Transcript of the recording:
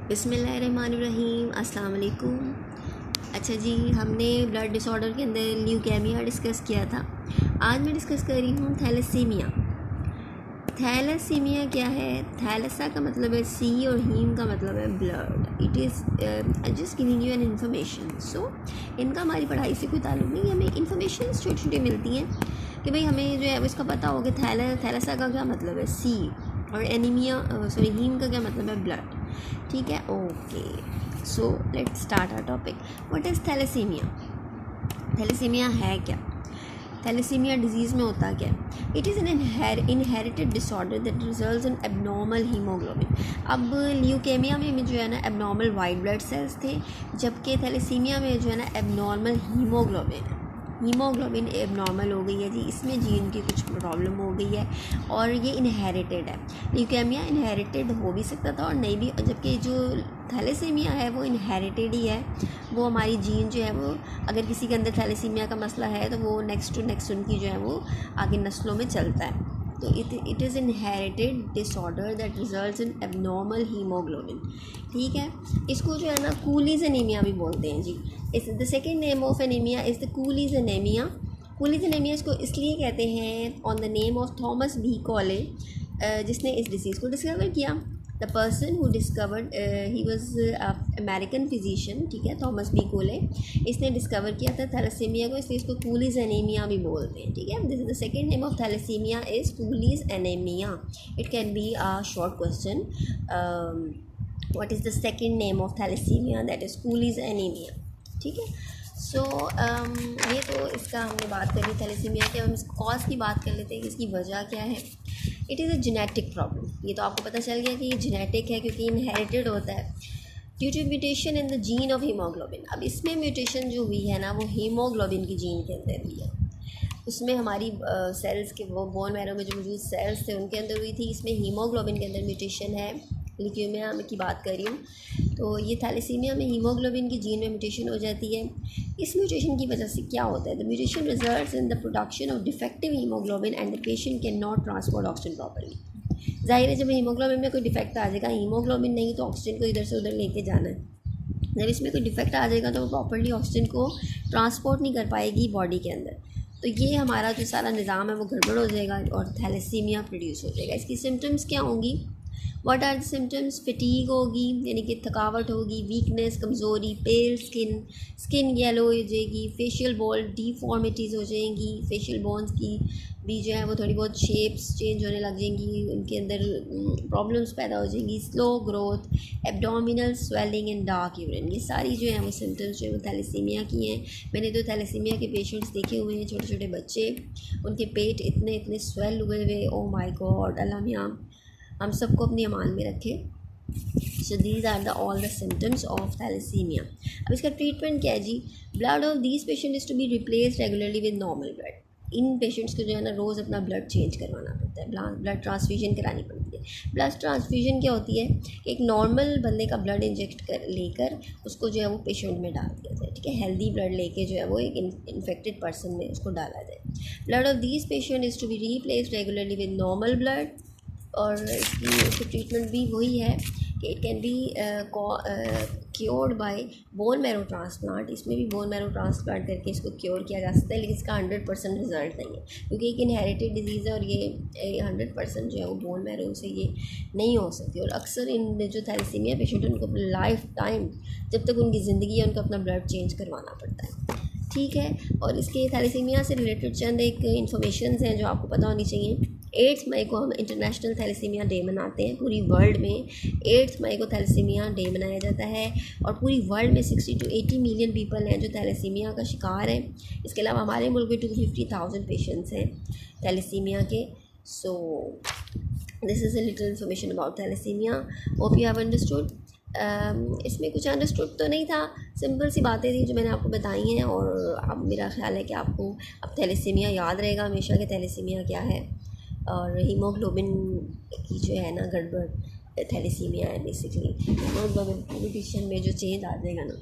बिस्मिल्लाहिर्रहमानिर्रहीम, अस्सलाम वालेकुम। अच्छा जी, हमने ब्लड डिसऑर्डर के अंदर ल्यूकेमिया डिस्कस किया था। आज मैं डिस्कस कर रही हूँ थैलेसीमिया। थैलेसीमिया क्या है? थैलेसा का मतलब है सी और हीम का मतलब है blood. It is just giving you an information. So इनका हमारी पढ़ाई से कोई ताल्लुक नहीं, हमें इन्फॉर्मेशन छोटी छोटी मिलती हैं कि भाई हमें जो है इसका पता हो कि थैलेसा का क्या मतलब है सी, और एनीमिया हीम का क्या मतलब है ब्लड। ठीक है, okay. So let's start our topic. What is thalassaemia? Thalassaemia है क्या? थैलेसीमिया डिजीज़ में होता क्या है? It is an inherited disorder that results in abnormal haemoglobin. अब ल्यूकेमिया में जो है ना एबनॉर्मल वाइट ब्लड सेल्स थे, जबकि थैलेसीमिया में जो है ना एबनॉर्मल हीमोग्लोबिन एबनॉर्मल हो गई है जी। इसमें जीन की कुछ प्रॉब्लम हो गई है और ये इनहेरिटेड है। ल्यूकेमिया इनहेरिटेड हो भी सकता था और नहीं भी, जबकि जो थैलेसीमिया है वो इनहेरिटेड ही है। वो हमारी जीन जो है वो, अगर किसी के अंदर थैलेसीमिया का मसला है तो वो नेक्स्ट टू नेक्स्ट उनकी जो है वो आगे नस्लों में चलता है। तो it is inherited disorder that results in abnormal haemoglobin. ठीक है, इसको जो है ना कूलीज एनीमिया भी बोलते हैं जी। Is the second name of anaemia is the Cooley's anaemia. Cooley's anaemia इसको इसलिए कहते हैं on the name of Thomas B Cooley, जिसने इस डिसीज़ को डिस्कवर किया। The person who discovered, he was American physician, ठीक है, थॉमस बी कोले। इसने डिस्कवर किया था थैलेसीमिया को, इसलिए इसको कूलीज एनीमिया भी बोलते हैं। ठीक है, this is the second name of thalassaemia is Cooley's anaemia. It can be a short question, what is the second name of thalassaemia? That is Cooley's anaemia. ठीक है, सो ये तो इसका हमने बात कर ली थैलेसीमिया के। हम इस कॉज की बात कर लेते हैं कि इसकी वजह क्या है। It is a genetic problem. ये तो आपको पता चल गया कि ये जेनेटिक है क्योंकि इनहेरिटेड होता है due to mutation in the gene of haemoglobin. अब इसमें म्यूटेशन जो हुई है ना वो हीमोग्लोबिन की जीन के अंदर हुई है। उसमें हमारी सेल्स के, वो बोन मैरो में जो मौजूद सेल्स थे उनके अंदर हुई थी। इसमें हीमोग्लोबिन के अंदर म्यूटेशन है। ल्यूकेमिया की बात कर रही हूँ। तो ये थैलेसीमिया में हीमोग्लोबिन की जीन में म्यूटेशन हो जाती है। इस म्यूटेशन की वजह से क्या होता है? The mutation results in the production of defective haemoglobin and the patient can not transport oxygen properly. जाहिर है जब हीमोग्लोबिन में कोई डिफेक्ट आ जाएगा, हीमोग्लोबिन नहीं तो ऑक्सीजन को इधर से उधर लेके जाना है। जब इसमें कोई डिफेक्ट आ जाएगा तो वो प्रॉपर्ली ऑक्सीजन को ट्रांसपोर्ट नहीं कर पाएगी बॉडी के अंदर। तो ये हमारा जो सारा निज़ाम है वो गड़बड़ हो जाएगा और थैलेसीमिया प्रोड्यूस हो जाएगा। इसकी सिम्टम्स क्या होंगी? What are the symptoms? Fatigue होगी, यानी कि थकावट होगी, वीकनेस, कमज़ोरी, पेल स्किन येलो हो जाएगी, फेशियल बोन डिफॉर्मिटीज़ हो जाएंगी, फेशियल बोन्स की भी जो है वो थोड़ी बहुत शेप्स चेंज होने लग जाएंगी, उनके अंदर प्रॉब्लम्स पैदा हो जाएंगी, slow growth, abdominal swelling and dark urine. ये सारी जो है वो सिम्टम्स जो है वो थैलेसीमिया की हैं। मैंने तो थैलेसीमिया के पेशेंट्स देखे हुए हैं, छोटे छोटे बच्चे, उनके पेट इतने इतने स्वेल हुए हुए, ओ माय गॉड, अल्लाह मियां हम सबको अपनी अमान में रखें। So these are the all the symptoms of thalassemia. अब इसका ट्रीटमेंट क्या है जी? Blood of these patient is to be replace regularly with normal blood. इन पेशेंट्स को जो है ना रोज़ अपना ब्लड चेंज करवाना पड़ता है, ब्लड ट्रांसफ्यूजन करानी पड़ती है। ब्लड ट्रांसफ्यूजन क्या होती है कि एक नॉर्मल बंदे का ब्लड इंजेक्ट कर लेकर उसको जो है वो पेशेंट में डाल दिया जाए। ठीक है, हेल्दी ब्लड लेके जो है वो एक इन्फेक्टेड पर्सन में उसको डाला जाए। Blood of these patient is to be replace regularly with normal blood. और इसकी ट्रीटमेंट भी वही है कि it can be cured by bone marrow transplant. इसमें भी बोन मैरो ट्रांसप्लांट करके इसको क्योर किया जा सकता है, लेकिन इसका 100% रिजल्ट नहीं है क्योंकि एक इनहेरिटेड डिजीज़ है और ये 100% जो है वो बोन मैरो से ये नहीं हो सकती। और अक्सर इन जो थैलेसीमिया पेशेंट है उनको लाइफ टाइम, जब तक उनकी ज़िंदगी है, उनको अपना ब्लड चेंज करवाना पड़ता है। ठीक है, और इसके थैलेसीमिया से रिलेटेड चंद एक इन्फॉर्मेशन हैं जो आपको पता होनी चाहिए। 8 मई को हम इंटरनेशनल थैलेसीमिया डे मनाते हैं। पूरी वर्ल्ड में 8 मई को थैलेसीमिया डे मनाया जाता है और पूरी वर्ल्ड में 60 to 80 मिलियन पीपल हैं जो थैलेसीमिया का शिकार हैं। इसके अलावा हमारे मुल्क में 250,000 पेशेंट्स हैं थैलेसीमिया के। So this is a little information about thalassaemia, hope you have understood. इसमें कुछ अंडरस्टूड तो नहीं था, सिंपल सी बातें थी जो मैंने आपको बताई हैं। और अब मेरा ख्याल है कि आपको अब थैलेसीमिया याद रहेगा हमेशा कि थैलेसीमिया क्या है। और हीमोग्लोबिन की जो है ना गड़बड़ थैलेसीमिया है बेसिकली। हीमोग्लोबिन में जो चेंज आ जाएगा ना